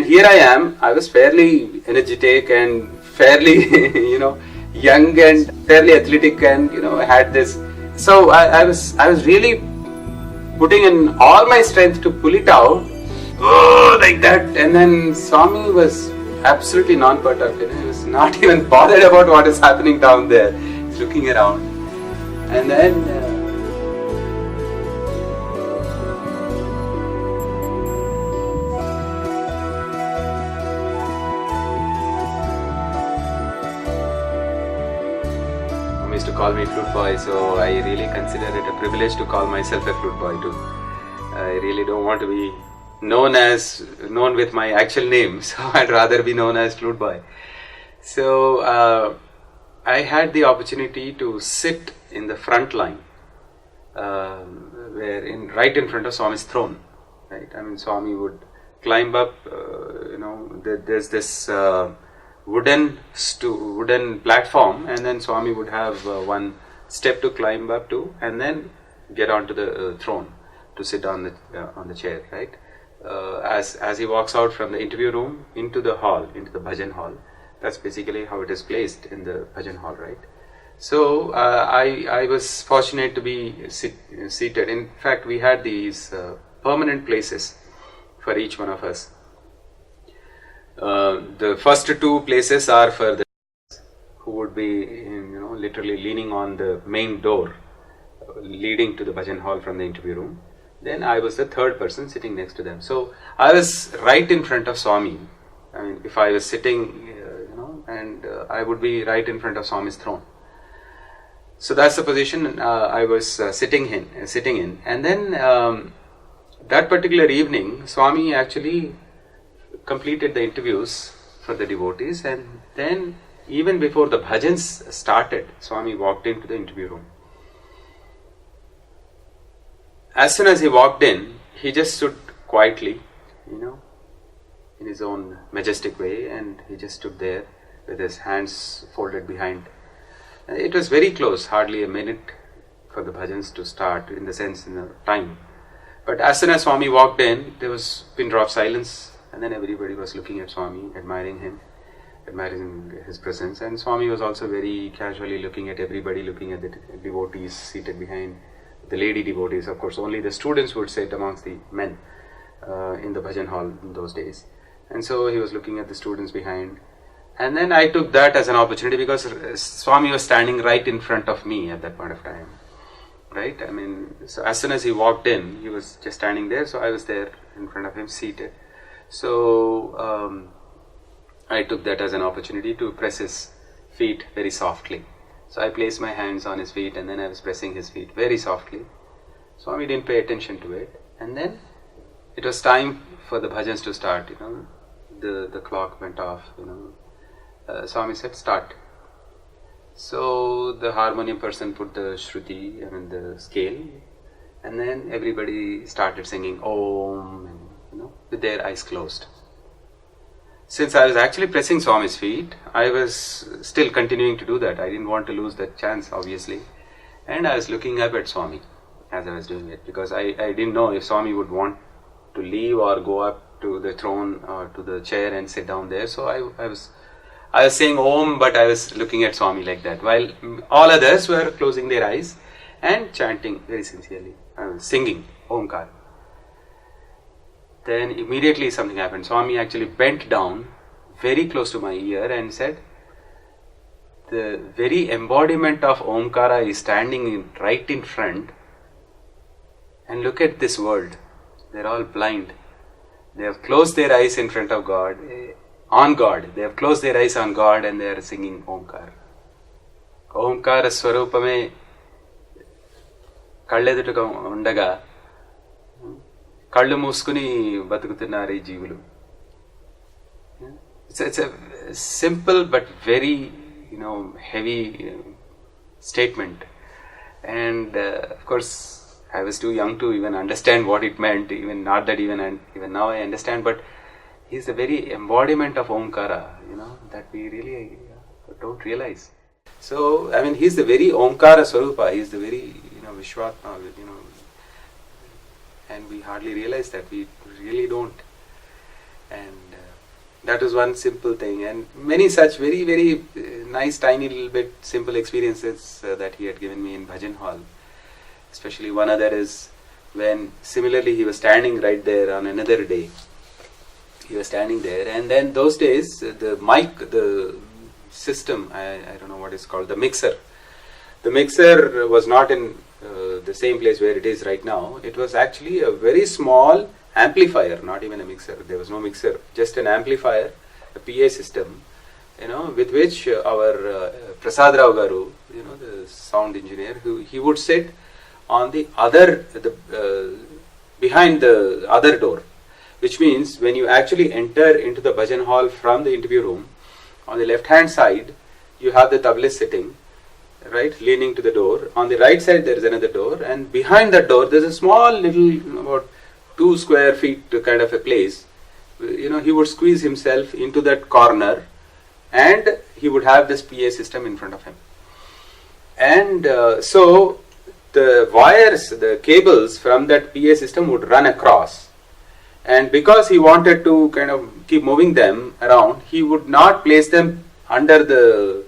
Here I am. I was fairly energetic and fairly, young and fairly athletic, and I had this. So I was really putting in all my strength to pull it out, oh, like that. And then Swami was absolutely non-perturbed. He was not even bothered about what is happening down there. He's looking around, and then. Used to call me flute boy, so I really consider it a privilege to call myself a flute boy too. I really don't want to be known with my actual name, so I'd rather be known as flute boy. So I had the opportunity to sit in the front line, right in front of Swami's throne. Right, I mean, Swami would climb up. There's this. Wooden platform, and then Swami would have one step to climb up to, and then get onto the throne to sit on the chair. Right, as he walks out from the interview room into the hall, into the bhajan hall. That's basically how it is placed in the bhajan hall. Right. So I was fortunate to be seated. In fact, we had these permanent places for each one of us. The first two places are for the who would be literally leaning on the main door leading to the bhajan hall from the interview room. Then I was the third person sitting next to them. So I was right in front of Swami. I mean, if I was sitting, and I would be right in front of Swami's throne. So that's the position I was sitting in. And then that particular evening, Swami actually completed the interviews for the devotees, and then even before the bhajans started, Swami walked into the interview room. As soon as he walked in, he just stood quietly, in his own majestic way, and he just stood there with his hands folded behind. It was very close, hardly a minute for the bhajans to start, in the time. But as soon as Swami walked in, there was pin drop silence. And then everybody was looking at Swami, admiring him, admiring his presence. And Swami was also very casually looking at everybody, looking at the devotees seated behind, the lady devotees. Of course, only the students would sit amongst the men in the bhajan hall in those days. And so he was looking at the students behind. And then I took that as an opportunity, because Swami was standing right in front of me at that point of time. Right? I mean, so as soon as he walked in, he was just standing there. So I was there in front of him, seated. So I took that as an opportunity to press his feet very softly. So I placed my hands on his feet, and then I was pressing his feet very softly. Swami didn't pay attention to it. And then it was time for the bhajans to start. The clock went off. Swami said, "Start." So the harmonium person put the shruti, the scale, and then everybody started singing Om, and with their eyes closed. Since I was actually pressing Swami's feet, I was still continuing to do that. I didn't want to lose that chance, obviously. And I was looking up at Swami as I was doing it, because I didn't know if Swami would want to leave or go up to the throne or to the chair and sit down there. So I was saying Om, but I was looking at Swami like that, while all others were closing their eyes and chanting very sincerely, singing Omkar. Then immediately something happened. Swami actually bent down very close to my ear and said, "The very embodiment of Omkara is standing right in front, and look at this world. They're all blind. They have closed their eyes in front of God, on God. They have closed their eyes on God, and they are singing Omkar. Omkara Swarupame Kalledutuga Undaga కళ్ళు మూసుకుని బతుకుతున్నారు ఈ జీవులు." It's a simple but very heavy statement, and of course I was too young to even understand what it meant. Even now I understand, but he's the very embodiment of Omkara, that we really don't realize. So he's the very Omkara Swarupa. He's the very Vishwatma, and we hardly realize that. We really don't. And That was one simple thing, and many such very, very nice, tiny, little bit simple experiences that he had given me in bhajan hall. Especially one other is when similarly he was standing right there on another day. He was standing there, and then those days the mic, the system, I don't know what it's called, the mixer. The mixer was not in the same place where it is right now. It was actually a very small amplifier, not even a mixer. There was no mixer, just an amplifier, a PA system, with which our Prasad Rao Garu, the sound engineer, he would sit on the other, behind the other door, which means when you actually enter into the bhajan hall from the interview room, on the left hand side, you have the tablis sitting, right, leaning to the door. On the right side, there is another door, and behind that door, there is a small little, about 2 square feet kind of a place. He would squeeze himself into that corner, and he would have this PA system in front of him. And so the wires, the cables from that PA system would run across. And because he wanted to kind of keep moving them around, he would not place them under the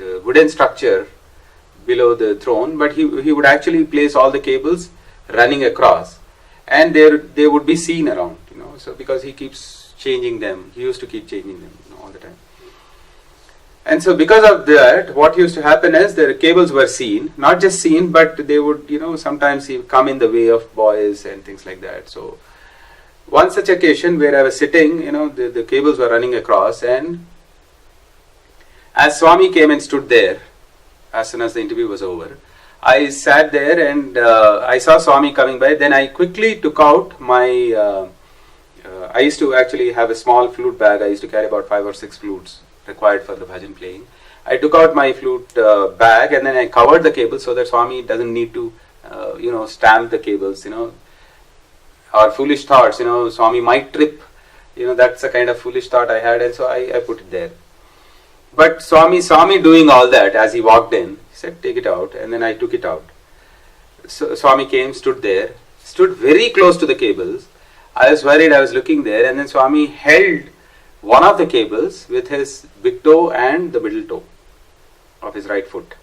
the wooden structure below the throne, but he would actually place all the cables running across, and they would be seen around, so because he keeps changing them, he used to keep changing them all the time. And so because of that, what used to happen is the cables were seen, not just seen, but they would, sometimes he come in the way of boys and things like that. So one such occasion where I was sitting, the cables were running across, and as Swami came and stood there, as soon as the interview was over, I sat there and I saw Swami coming by. Then I quickly took out my, I used to actually have a small flute bag. I used to carry about 5 or 6 flutes required for the bhajan playing. I took out my flute bag, and then I covered the cables so that Swami doesn't need to, stamp the cables, or foolish thoughts, Swami might trip, that's the kind of foolish thought I had, and so I put it there. But Swami saw me doing all that as he walked in. He said, take it out, and then I took it out. So Swami came, stood there, stood very close to the cables. I was worried, I was looking there, and then Swami held one of the cables with his big toe and the middle toe of his right foot.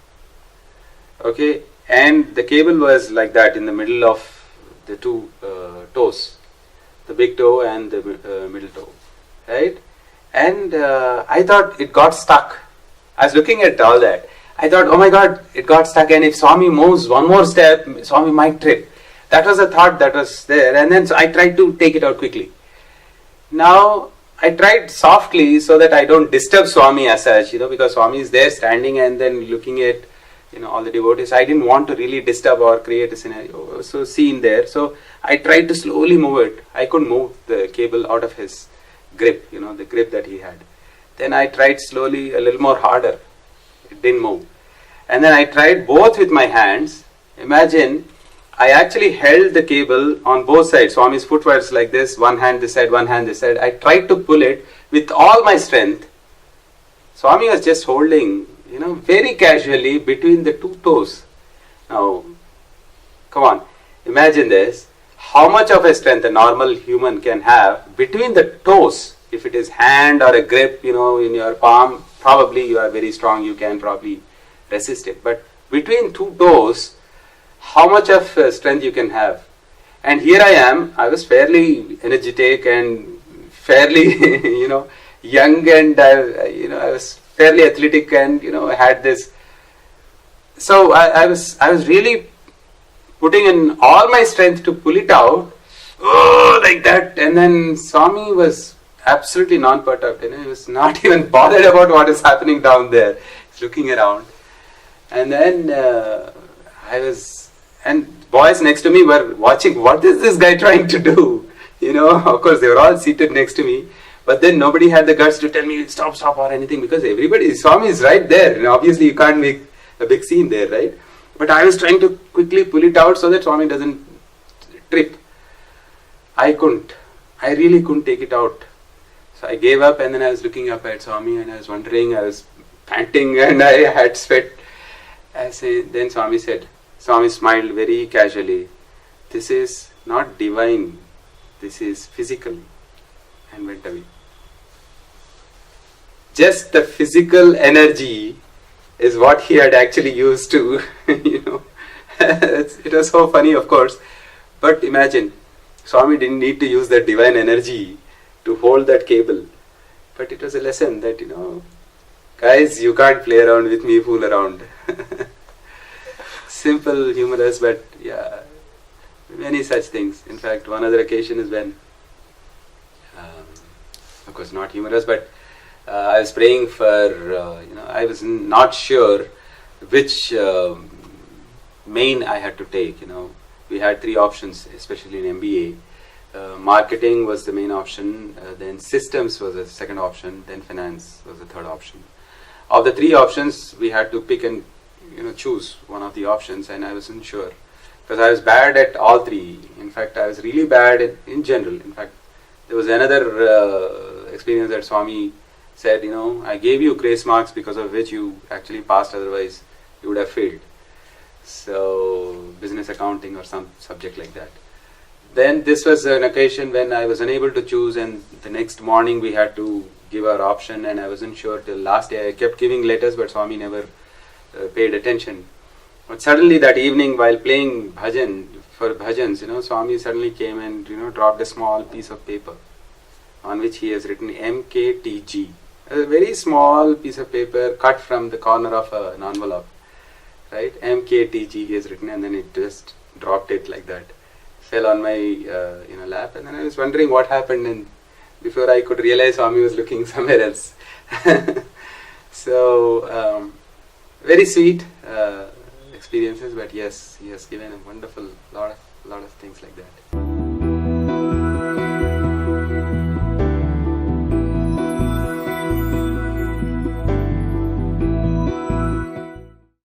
Okay, and the cable was like that in the middle of the 2 toes, the big toe and the middle toe, right? And I thought it got stuck. I was looking at all that. I thought, oh my God, it got stuck, and if Swami moves one more step, Swami might trip. That was a thought that was there, and then so I tried to take it out quickly. Now, I tried softly so that I don't disturb Swami as such, because Swami is there standing and then looking at, all the devotees. I didn't want to really disturb or create a scenario, so scene there. So I tried to slowly move it. I couldn't move the cable out of his grip, the grip that he had. Then I tried slowly, a little more harder. It didn't move. And then I tried both with my hands. Imagine, I actually held the cable on both sides. Swami's foot was like this, one hand this side, one hand this side. I tried to pull it with all my strength. Swami was just holding, very casually between the 2 toes. Now, come on, imagine this. How much of a strength a normal human can have between the toes? If it is hand or a grip, in your palm, probably you are very strong, you can probably resist it. But between 2 toes, how much of strength you can have? And here I am, I was fairly energetic and fairly, young, and I was fairly athletic, and I had this. So I was really putting in all my strength to pull it out, like that. And then Swami was absolutely non-perturbed. He was not even bothered about what is happening down there. He's looking around, and then and boys next to me were watching. What is this guy trying to do? Of course they were all seated next to me, but then nobody had the guts to tell me stop or anything, because Swami is right there. Obviously you can't make a big scene there, right? But I was trying to quickly pull it out so that Swami doesn't trip. I really couldn't take it out. So I gave up, and then I was looking up at Swami, and I was wondering, I was panting, and I had sweat. Then Swami smiled very casually, this is not divine, This is physical, and went away. Just the physical energy is what he had actually used to, it was so funny, of course. But imagine, Swami didn't need to use that divine energy to hold that cable. But it was a lesson that, guys, you can't play around with me, fool around. Simple, humorous, but yeah, many such things. In fact, one other occasion is when, of course not humorous, but I was praying for, I was not sure which main I had to take. We had three options, especially in MBA. Marketing was the main option, then systems was the second option, then finance was the third option. Of the three options, we had to pick and choose one of the options, and I wasn't sure because I was bad at all three. In fact, I was really bad in general. In fact, there was another experience that Swami said, I gave you grace marks because of which you actually passed, otherwise you would have failed. So, business accounting or some subject like that. Then this was an occasion when I was unable to choose, and the next morning we had to give our option, and I wasn't sure till last day. I kept giving letters, but Swami never paid attention. But suddenly that evening, while playing bhajans, Swami suddenly came and dropped a small piece of paper on which he has written MKTG. A very small piece of paper cut from the corner of an envelope, right? MKTG he has written, and then it just dropped it like that. Fell on my lap, and then I was wondering what happened, and before I could realize, Swami was looking somewhere else. So very sweet experiences, but yes, he has given a wonderful lot of things like that.